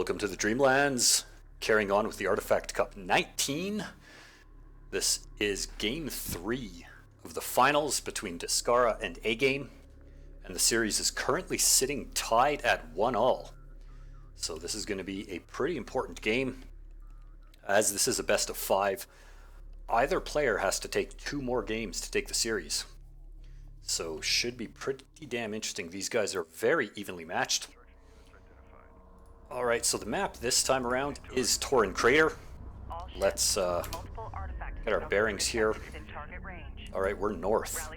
Welcome to the Dreamlands, carrying on with the Artifact Cup 19. This is Game 3 of the finals between Descara and Agame, and the series is currently sitting tied at 1-1. So this is going to be a pretty important game. As this is a best of 5, either player has to take 2 more games to take the series. So should be pretty damn interesting. These guys are very evenly matched. Alright, so the map this time around is Tauren Crater. Let's get our bearings here. Alright, we're north.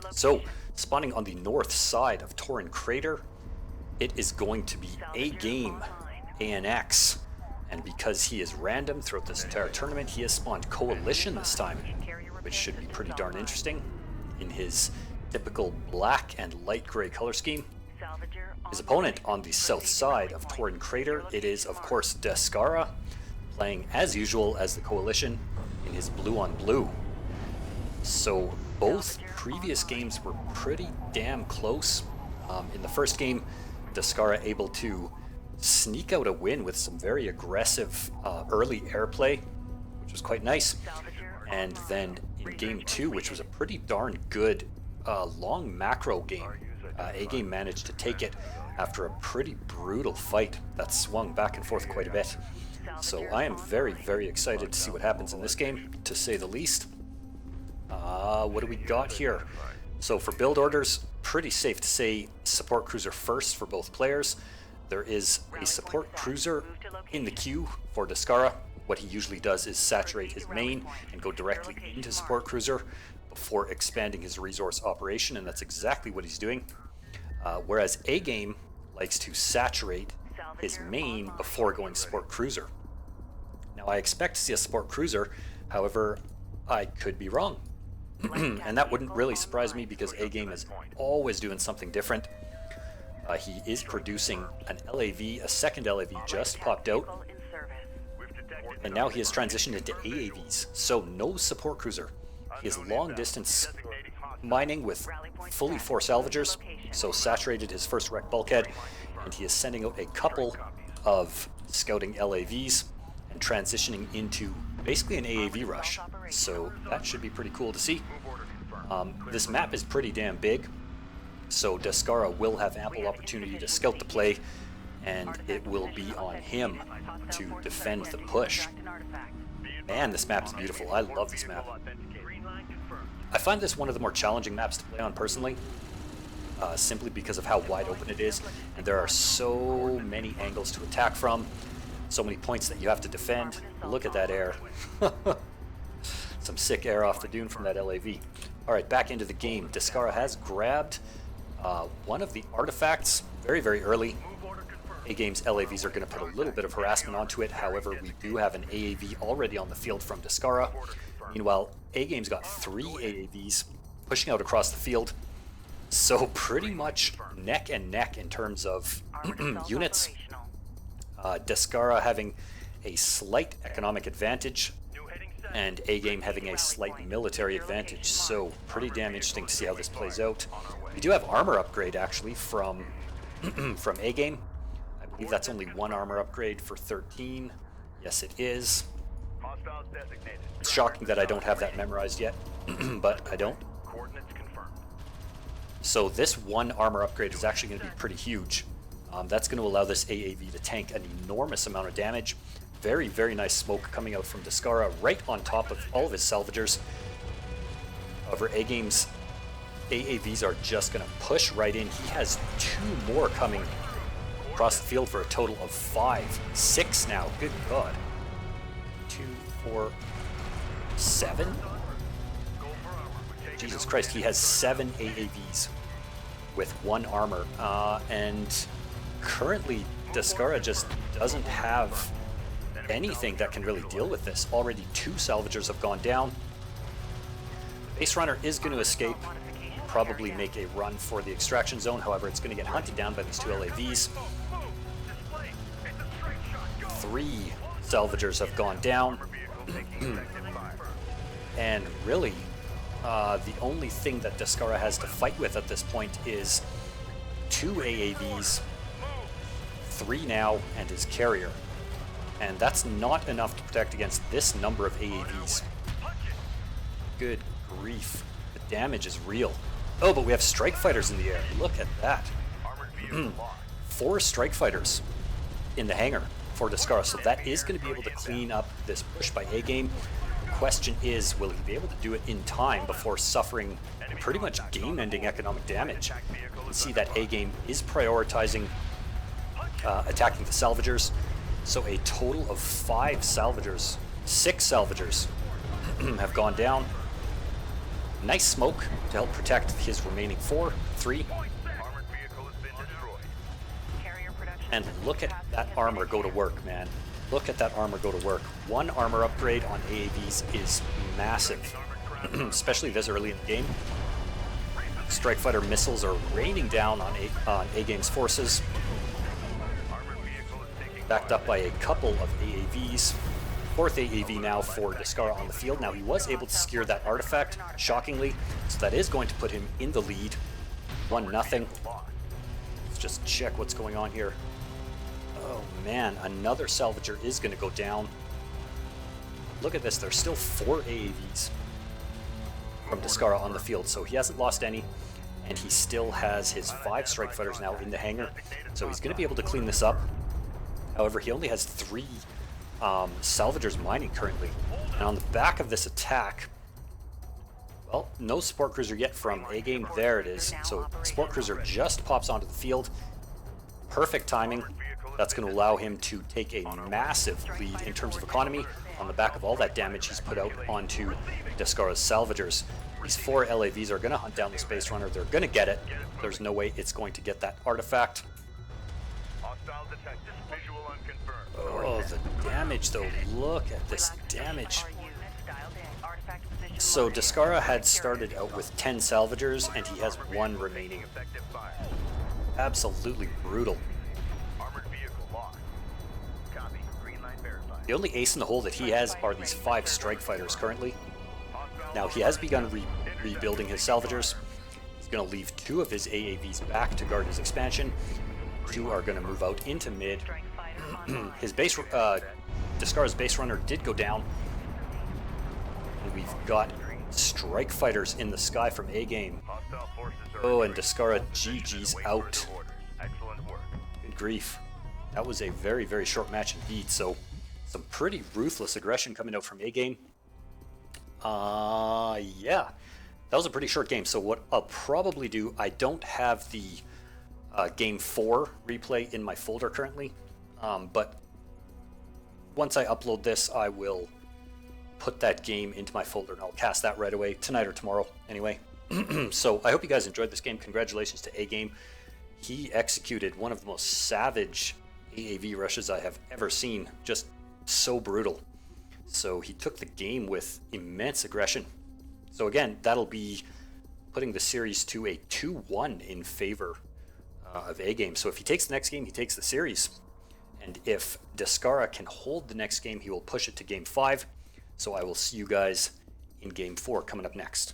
So, spawning on the north side of Tauren Crater, it is going to be Agame, ANX. And because he is random throughout this entire tournament, he has spawned Coalition this time, which should be pretty darn interesting in his typical black and light gray color scheme. His opponent on the south side of Tauren Crater, it is of course Descara, playing as usual as the Coalition in his blue on blue. So both previous games were pretty damn close. In the first game, Descara able to sneak out a win with some very aggressive early airplay, which was quite nice. And then in game 2, which was a pretty darn good long macro game, Agame managed to take it after a pretty brutal fight that swung back and forth quite a bit. So I am very, very excited to see what happens in this game, to say the least. What do we got here? So for build orders, pretty safe to say support cruiser first for both players. There is a support cruiser in the queue for Descara. What he usually does is saturate his main and go directly into support cruiser before expanding his resource operation, and that's exactly what he's doing. Whereas Agame likes to saturate his main before going support cruiser. Now I expect to see a support cruiser, however, I could be wrong. And that wouldn't really surprise me because Agame is always doing something different. He is producing an LAV, a second LAV just popped out. And now he has transitioned into AAVs, so no support cruiser. He is long distance mining with fully 4 salvagers, so saturated his first wreck bulkhead, and he is sending out a couple of scouting LAVs and transitioning into basically an AAV rush. So that should be pretty cool to see. This map is pretty damn big, so Descara will have ample opportunity to scout the play, and it will be on him to defend the push. Man, this map is beautiful. I love this map. I find this one of the more challenging maps to play on personally, simply because of how wide open it is, and there are so many angles to attack from, so many points that you have to defend. Look at that air. Some sick air off the dune from that LAV. Alright, back into the game. Descara has grabbed one of the artifacts very, very early. Agame's LAVs are going to put a little bit of harassment onto it, however we do have an AAV already on the field from Descara. Meanwhile, Agame's got 3 AAVs pushing out across the field, so pretty much neck and neck in terms of units. Descara having a slight economic advantage, and Agame having a slight military advantage, so pretty damn interesting to see how this plays out. We do have armor upgrade actually from from Agame. I believe that's only 1 armor upgrade for 13. Yes, it is. It's shocking that I don't have that memorized yet, but I don't. So this 1 armor upgrade is actually going to be pretty huge. That's going to allow this AAV to tank an enormous amount of damage. Very, very nice smoke coming out from Descara right on top of all of his salvagers. However, Agame's AAVs are just going to push right in. He has 2 more coming across the field for a total of 5. 6 now. Good God. 2, 4, 7? Jesus Christ, he has 7 AAVs with 1 armor. And currently, Descara just doesn't have anything that can really deal with this. Already 2 salvagers have gone down. The base runner is going to escape, probably make a run for the extraction zone. However, it's going to get hunted down by these 2 LAVs. 3 salvagers have gone down. And really, the only thing that Descara has to fight with at this point is 2 AAVs, 3 now and his carrier. And that's not enough to protect against this number of AAVs. Good grief. The damage is real. Oh, but we have strike fighters in the air. Look at that. 4 strike fighters in the hangar for Descara. So that is going to be able to clean up this push by Agame. The question is, will he be able to do it in time before suffering pretty much game-ending economic damage? You can see that Agame is prioritizing attacking the salvagers. So a total of 5 salvagers, 6 salvagers have gone down. Nice smoke to help protect his remaining 4, 3. And look at that armor go to work, man. Look at that armor go to work. 1 armor upgrade on AAVs is massive, especially this early in the game. Strike fighter missiles are raining down on Agame's forces, backed up by a couple of AAVs. 4th AAV now for Descara on the field. Now he was able to secure that artifact, shockingly, so that is going to put him in the lead. 1-0. Let's just check what's going on here. Oh man, another salvager is going to go down. Look at this, there's still 4 AAVs from Descara on the field, so he hasn't lost any, and he still has his 5 strike fighters now in the hangar, so he's going to be able to clean this up. However, he only has 3 salvagers mining currently, and on the back of this attack, well, no support cruiser yet from Agame. There it is. So support cruiser just pops onto the field. Perfect timing. That's going to allow him to take a massive lead in terms of economy on the back of all that damage he's put out onto Descara's salvagers. These 4 LAVs are going to hunt down the Space Runner. They're going to get it. There's no way it's going to get that artifact. Oh, the damage though. Look at this damage. So Descara had started out with 10 salvagers and he has 1 remaining. Absolutely brutal. The only ace in the hole that he has are these 5 strike fighters currently. Now he has begun rebuilding his salvagers. He's going to leave 2 of his AAVs back to guard his expansion. 2 are going to move out into mid. His base, Descara's base runner did go down. And we've got strike fighters in the sky from Agame. Oh, and Descara GG's out. Good grief. That was a very, very short match indeed. So some pretty ruthless aggression coming out from Agame. Yeah, that was a pretty short game. So what I'll probably do, I don't have the Game 4 replay in my folder currently. But once I upload this, I will put that game into my folder and I'll cast that right away, tonight or tomorrow anyway. So I hope you guys enjoyed this game. Congratulations to Agame. He executed one of the most savage AAV rushes I have ever seen. Just so brutal. So he took the game with immense aggression. So again, that'll be putting the series to a 2-1 in favor of Agame. So if he takes the next game, he takes the series. And if Descara can hold the next game, he will push it to Game 5. So I will see you guys in Game 4 coming up next.